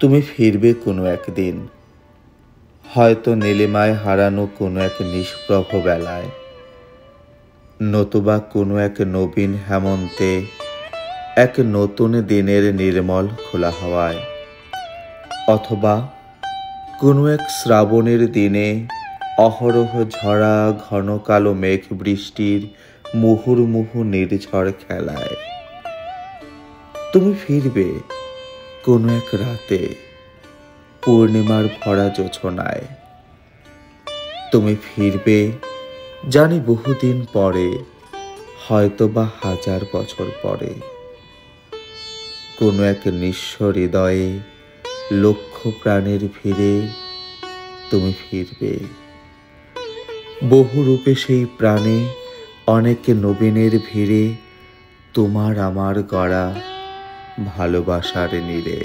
তুমি ফিরবে কোনো একদিন, হয়তো নীলিমায় হারানো কোনো এক নিষ্প্রভ বেলায়, নতুবা কোনো এক নবীন হেমন্তে, এক নতুন দিনের নির্মল খোলা হাওয়ায়, অথবা কোনো এক শ্রাবণের দিনে অহরহ ঝরা ঘন কালো মেঘ বৃষ্টির মুহুর্মুহু নির্ঝর খেলায়। তুমি ফিরবে কোনো এক রাতে পূর্ণিমার ভরা জোছনায়। তুমি ফিরবে জানি বহুদিন পরে, হয়তোবা 1000 বছর পরে। কোনো এক নিঃস্ব হৃদয়ে লক্ষ প্রাণের ভিড়ে তুমি ফিরবে। বহুরূপে সেই প্রাণে অনেক নবীনের ভিড়ে তোমার আমার গড়া ভালোবাসার নীড়ে।